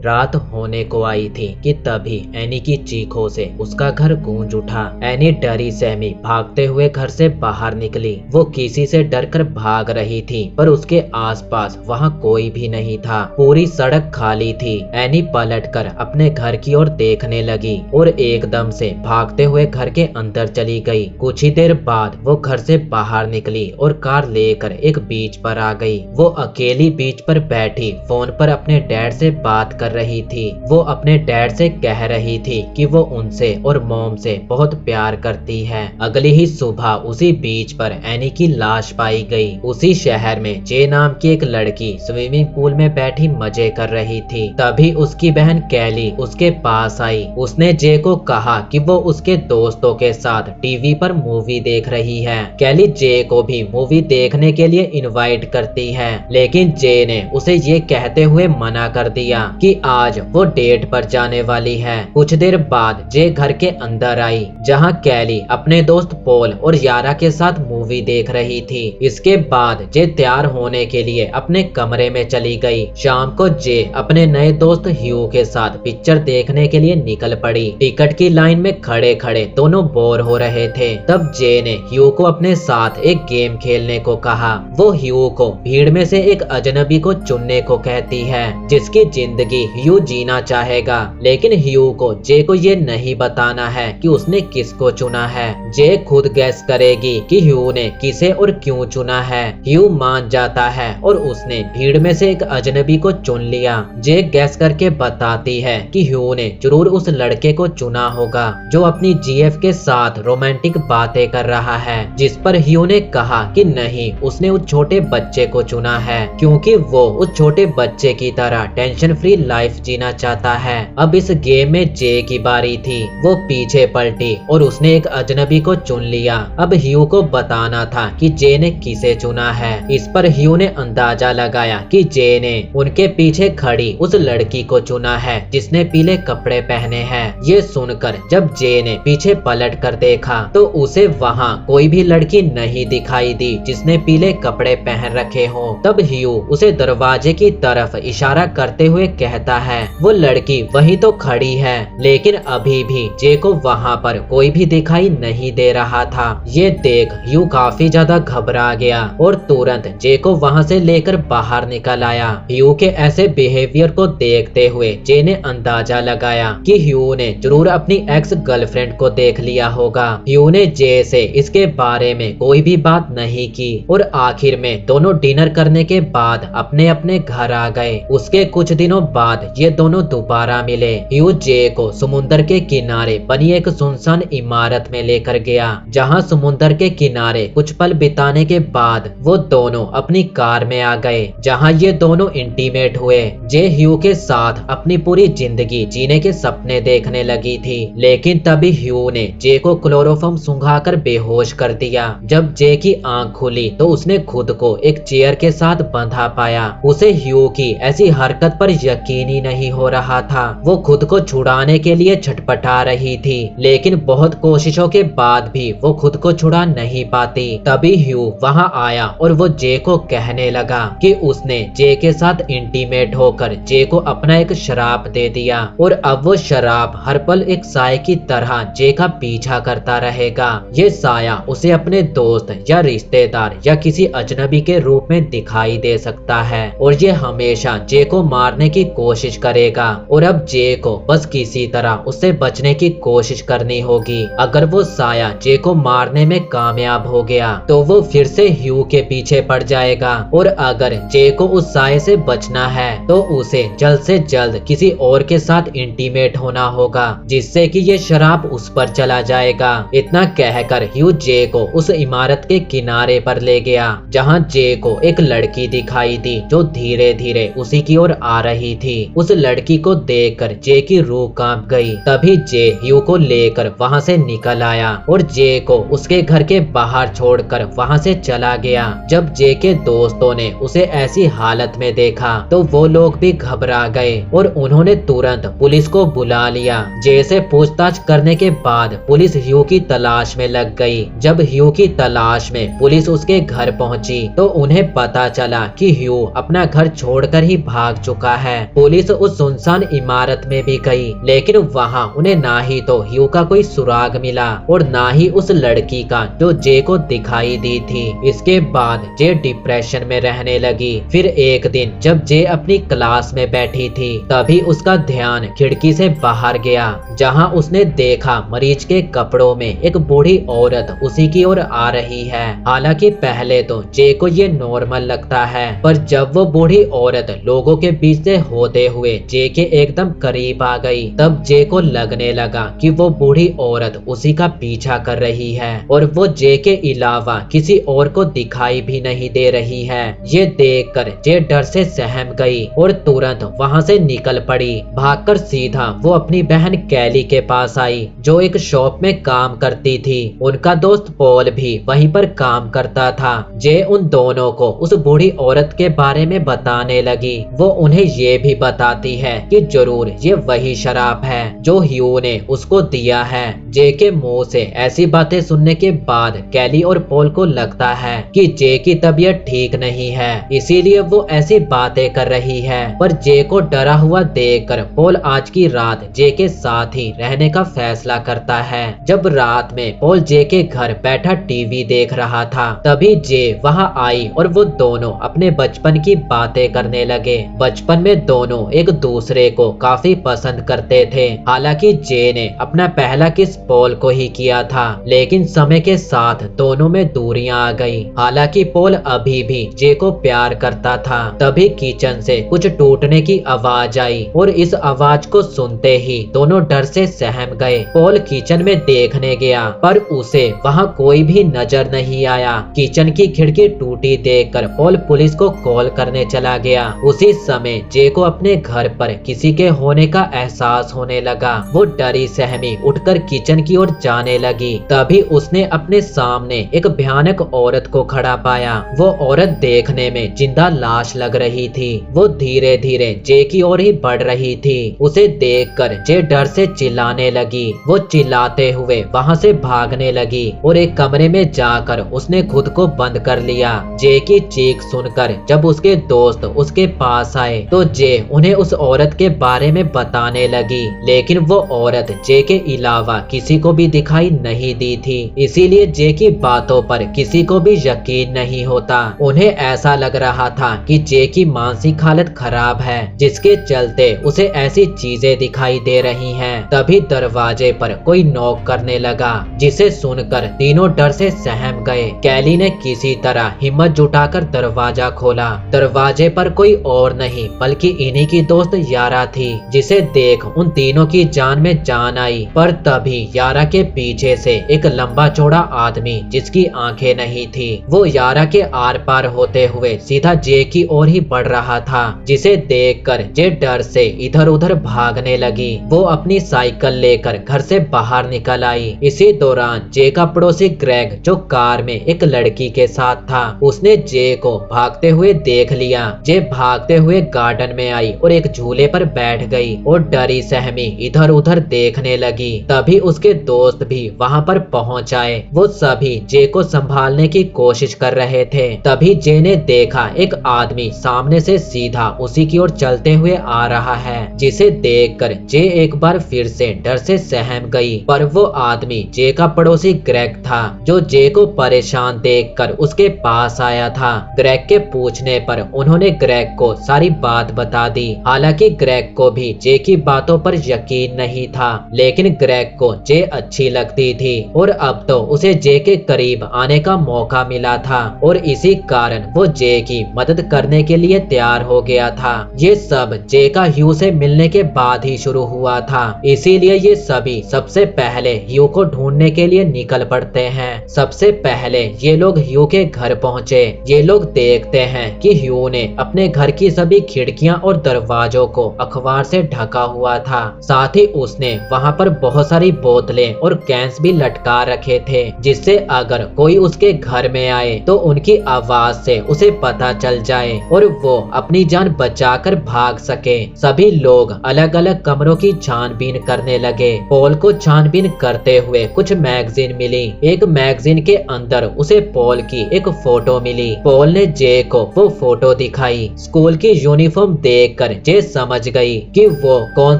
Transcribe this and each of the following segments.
रात होने को आई थी कि तभी एनी की चीखों से उसका घर गूंज उठा। एनी डरी सहमी भागते हुए घर से बाहर निकली। वो किसी से डरकर भाग रही थी, पर उसके आसपास वहाँ कोई भी नहीं था। पूरी सड़क खाली थी। एनी पलटकर अपने घर की ओर देखने लगी और एकदम से भागते हुए घर के अंदर चली गई। कुछ ही देर बाद वो घर से बाहर निकली और कार लेकर एक बीच पर आ गई। वो अकेली बीच पर बैठी फोन पर अपने डैड से बात कर रही थी। वो अपने डैड से कह रही थी कि वो उनसे और मॉम से बहुत प्यार करती है। अगली ही सुबह उसी बीच पर एनी की लाश पाई गई। उसी शहर में जे नाम की एक लड़की स्विमिंग पूल में बैठी मजे कर रही थी। तभी उसकी बहन कैली उसके पास आई। उसने जे को कहा कि वो उसके दोस्तों के साथ टीवी पर मूवी देख रही है। कैली जे को भी मूवी देखने के लिए इनवाइट करती है, लेकिन जे ने उसे ये कहते हुए मना कर दिया कि आज वो डेट पर जाने वाली है। कुछ देर बाद जे घर के अंदर आई, जहाँ कैली अपने दोस्त पॉल और यारा के साथ मूवी देख रही थी। इसके बाद जे तैयार होने के लिए अपने कमरे में चली गई। शाम को जे अपने नए दोस्त ह्यू के साथ पिक्चर देखने के लिए निकल पड़ी। टिकट की लाइन में खड़े खड़े दोनों बोर हो रहे थे। तब जे ने ह्यू को अपने साथ एक गेम खेलने को कहा। वो ह्यू को भीड़ में से एक अजनबी को चुनने को कहती है, जिसकी जिंदगी ह्यू जीना चाहेगा, लेकिन ह्यू को जे को ये नहीं बताना है कि उसने किसको चुना है। जे खुद गैस करेगी कि ह्यू ने किसे और क्यों चुना है। ह्यू मान जाता है और उसने भीड़ में से एक अजनबी को चुन लिया। जे गैस करके बताती है कि ह्यू ने जरूर उस लड़के को चुना होगा जो अपनी जीएफ के साथ रोमांटिक बातें कर रहा है। जिस पर ह्यू ने कहा कि नहीं, उसने उस छोटे बच्चे को चुना है क्योंकि वो उस छोटे बच्चे की तरह टेंशन फ्री लाइफ जीना चाहता है। अब इस गेम में जे की बारी थी। वो पीछे पलटी और उसने एक अजनबी को चुन लिया। अब ह्यू को बताना था कि जे ने किसे चुना है। इस पर ह्यू ने अंदाजा लगाया कि जे ने उनके पीछे खड़ी उस लड़की को चुना है जिसने पीले कपड़े पहने हैं। ये सुनकर जब जे ने पीछे पलट कर देखा तो उसे वहाँ कोई भी लड़की नहीं दिखाई दी जिसने पीले कपड़े पहन रखे हो। तब ह्यू उसे दरवाजे की तरफ इशारा करते हुए कहता है, वो लड़की वही तो खड़ी है, लेकिन अभी भी जे को वहाँ पर कोई भी दिखाई नहीं दे रहा था। ये देख ह्यू काफी ज्यादा घबरा गया और तुरंत जे को वहाँ से लेकर बाहर निकल आया। ह्यू के ऐसे बिहेवियर को देखते हुए जे ने अंदाजा लगाया कि ह्यू ने जरूर अपनी एक्स गर्लफ्रेंड को देख लिया होगा। ह्यू ने जे से इसके बारे में कोई भी बात नहीं की और आखिर में दोनों डिनर करने के बाद अपने अपने घर आ गए। उसके कुछ दिनों बाद ये दोनों दोबारा मिले। ह्यू जे को समुद्र के किनारे बनी एक सुनसान इमारत में लेकर गया, जहाँ समुद्र के किनारे कुछ पल बिताने के बाद वो दोनों अपनी कार में आ गए, जहाँ ये दोनों इंटीमेट हुए। जे ह्यू के साथ अपनी पूरी जिंदगी जीने के सपने देखने लगी थी, लेकिन तभी ह्यू ने जे को क्लोरोफॉर्म सुंघाकर बेहोश कर दिया। जब जे की आंख खुली तो उसने खुद को एक चेयर के साथ बंधा पाया। उसे ह्यू की ऐसी हरकत पर यकीन ही नहीं हो रहा था। वो खुद को छुड़ाने के लिए छटपटा रही थी, लेकिन बहुत कोशिशों के बाद भी वो खुद को छुड़ा नहीं पाती। तभी ह्यू वहाँ आया और वो जे को कहने लगा कि उसने जे के साथ इंटीमेट होकर जे को अपना एक शराब दे दिया और अब वो शराब हर पल एक साए की तरह जे का पीछा करता रहेगा। ये साया उसे अपने दोस्त या रिश्तेदार या किसी अजनबी के रूप में दिखाई दे सकता है और ये हमेशा जे को मारने की कोशिश करेगा। और अब जे को बस किसी तरह उससे बचने की कोशिश करनी होगी। अगर वो साया जे को मारने में कामयाब हो गया तो वो फिर से ह्यू के पीछे पड़ जाएगा, और अगर जे को उस साए से बचना है तो उसे जल्द से जल्द किसी और के साथ इंटीमेट होना होगा, जिससे कि ये शराब उस पर चला जाएगा। इतना कहकर ह्यू जे को उस इमारत के किनारे पर ले गया, जहाँ जे को एक लड़की दिखाई दी जो धीरे धीरे उसी की ओर आ रही थी। उस लड़की को देखकर जे की रूह कांप गई। तभी जे ह्यू को लेकर वहाँ से निकल आया और जे को उसके घर के बाहर छोड़कर वहाँ से चला गया। जब जे के दोस्तों ने उसे ऐसी हालत में देखा तो वो लोग भी घबरा गए और उन्होंने तुरंत पुलिस को बुला लिया। जे से पूछताछ करने के बाद पुलिस ह्यू की तलाश में लग गई। जब ह्यू की तलाश में पुलिस उसके घर पहुंची तो उन्हें पता चला कि ह्यू अपना घर छोड़कर ही भाग चुका है। पुलिस पुलिस उस सुनसान इमारत में भी गई, लेकिन वहाँ उन्हें ना ही तो ह्यू का कोई सुराग मिला और ना ही उस लड़की का जो जे को दिखाई दी थी। इसके बाद जे डिप्रेशन में रहने लगी। फिर एक दिन जब जे अपनी क्लास में बैठी थी, तभी उसका ध्यान खिड़की से बाहर गया, जहाँ उसने देखा मरीज के कपड़ों में एक बूढ़ी औरत उसी की ओर आ रही है। हालांकि पहले तो जे को ये नॉर्मल लगता है, पर जब वो बूढ़ी औरत लोगों के बीच से होते हुए जे के एकदम करीब आ गई, तब जे को लगने लगा कि वो बूढ़ी औरत उसी का पीछा कर रही है और वो जे के अलावा किसी और को दिखाई भी नहीं दे रही है। ये देखकर जे डर से सहम गई और तुरंत वहाँ से निकल पड़ी। भागकर सीधा वो अपनी बहन कैली के पास आई, जो एक शॉप में काम करती थी। उनका दोस्त पॉल भी वहीं पर काम करता था। जे उन दोनों को उस बूढ़ी औरत के बारे में बताने लगी। वो उन्हें ये भी बताती है कि जरूर ये वही शराब है जो ह्यू ने उसको दिया है। जे के मुंह से ऐसी बातें सुनने के बाद कैली और पॉल को लगता है कि जे की तबीयत ठीक नहीं है, इसीलिए वो ऐसी बातें कर रही है। पर जे को डरा हुआ देखकर पॉल आज की रात जे के साथ ही रहने का फैसला करता है। जब रात में पॉल जे के घर बैठा टीवी देख रहा था, तभी जे वहाँ आई और वो दोनों अपने बचपन की बातें करने लगे। बचपन में दोनों एक दूसरे को काफी पसंद करते थे। हालांकि जे ने अपना पहला किस पॉल को ही किया था, लेकिन समय के साथ दोनों में दूरियां आ गई। हालांकि पॉल अभी भी जे को प्यार करता था। तभी किचन से कुछ टूटने की आवाज आई और इस आवाज को सुनते ही दोनों डर से सहम गए। पॉल किचन में देखने गया, पर उसे वहाँ कोई भी नजर नहीं आया। किचन की खिड़की टूटी देखकर पॉल पुलिस को कॉल करने चला गया। उसी समय जे को अपने घर पर किसी के होने का एहसास होने लगा। वो डरी सहमी उठकर किचन की ओर जाने लगी। तभी उसने अपने सामने एक भयानक औरत को खड़ा पाया। वो औरत देखने में जिंदा लाश लग रही थी। वो धीरे धीरे जे की ओर ही बढ़ रही थी। उसे देखकर जे डर से चिल्लाने लगी। वो चिल्लाते हुए वहाँ से भागने लगी और एक कमरे में जाकर उसने खुद को बंद कर लिया। जे की चीख सुनकर जब उसके दोस्त उसके पास आए, तो जे उन्हें उस औरत के बारे में बताने लगी, लेकिन वो औरत जे के अलावा किसी को भी दिखाई नहीं दी थी। इसीलिए जे की बातों पर किसी को भी यकीन नहीं होता। उन्हें ऐसा लग रहा था कि जे की मानसिक हालत खराब है, जिसके चलते उसे ऐसी चीजें दिखाई दे रही हैं। तभी दरवाजे पर कोई नॉक करने लगा, जिसे सुनकर तीनों डर से सहम गए। कैली ने किसी तरह हिम्मत जुटाकर दरवाजा खोला। दरवाजे पर कोई और नहीं बल्कि इन्हीं की दोस्त यारा थी, जिसे देख उन तीनों की जान में जान आई। पर तभी यारा के पीछे से एक लंबा चौड़ा आदमी, जिसकी आंखें नहीं थी, वो यारा के आर पार होते हुए सीधा जे की ओर ही बढ़ रहा था, जिसे देखकर जे डर से इधर उधर भागने लगी। वो अपनी साइकिल लेकर घर से बाहर निकल आई। इसी दौरान जे का पड़ोसी ग्रेग, जो कार में एक लड़की के साथ था, उसने जे को भागते हुए देख लिया। जे भागते हुए गार्डन में आई और एक झूले पर बैठ गई और डरी सहमी इधर उधर देखने लगी। तभी उसके दोस्त भी वहाँ पर पहुँच आए। वो सभी जे को संभालने की कोशिश कर रहे थे। तभी जे ने देखा एक आदमी सामने से सीधा उसी की ओर चलते हुए आ रहा है, जिसे देखकर जे एक बार फिर से डर से सहम गई। पर वो आदमी जे का पड़ोसी ग्रेग था, जो जे को परेशान देखकर उसके पास आया था। ग्रेग के पूछने पर उन्होंने ग्रेग को सारी बात बता दी। हालांकि ग्रेग को भी जे की बातों पर यकीन नहीं था, लेकिन ग्रेग को जे अच्छी लगती थी और अब तो उसे जे के करीब आने का मौका मिला था और इसी कारण वो जे की मदद करने के लिए तैयार हो गया था। ये सब जे का ह्यू से मिलने के बाद ही शुरू हुआ था, इसीलिए ये सभी सबसे पहले ह्यू को ढूंढने के लिए निकल पड़ते हैं। सबसे पहले ये लोग ह्यू के घर पहुँचे। ये लोग देखते हैं कि ह्यू ने अपने घर की सभी खिड़कियां और दरवाजों को अखबार से ढका हुआ था। साथ ही उसने वहां पर बहुत सारी बोतलें और कैंस भी लटका रखे थे, जिससे अगर कोई उसके घर में आए तो उनकी आवाज से उसे पता चल जाए और वो अपनी जान बचाकर भाग सके। सभी लोग अलग अलग कमरों की छानबीन करने लगे। पॉल को छानबीन करते हुए कुछ मैगजीन मिली। एक मैगजीन के अंदर उसे पॉल की एक फोटो मिली। पॉल ने जे को वो फोटो दिखाई। स्कूल की यूनिफॉर्म देखकर देखकर जे समझ गई कि वो कौन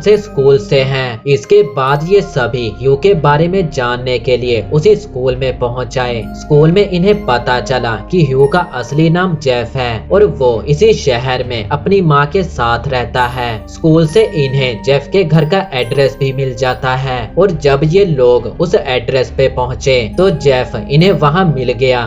से स्कूल से हैं। इसके बाद ये सभी ह्यू के बारे में जानने के लिए उसी स्कूल में पहुंच जाए। स्कूल में इन्हें पता चला कि ह्यू का असली नाम जेफ है और वो इसी शहर में अपनी माँ के साथ रहता है। स्कूल से इन्हें जेफ के घर का एड्रेस भी मिल जाता है और जब ये लोग उस एड्रेस पे पहुँचे तो जेफ इन्हें वहाँ मिल गया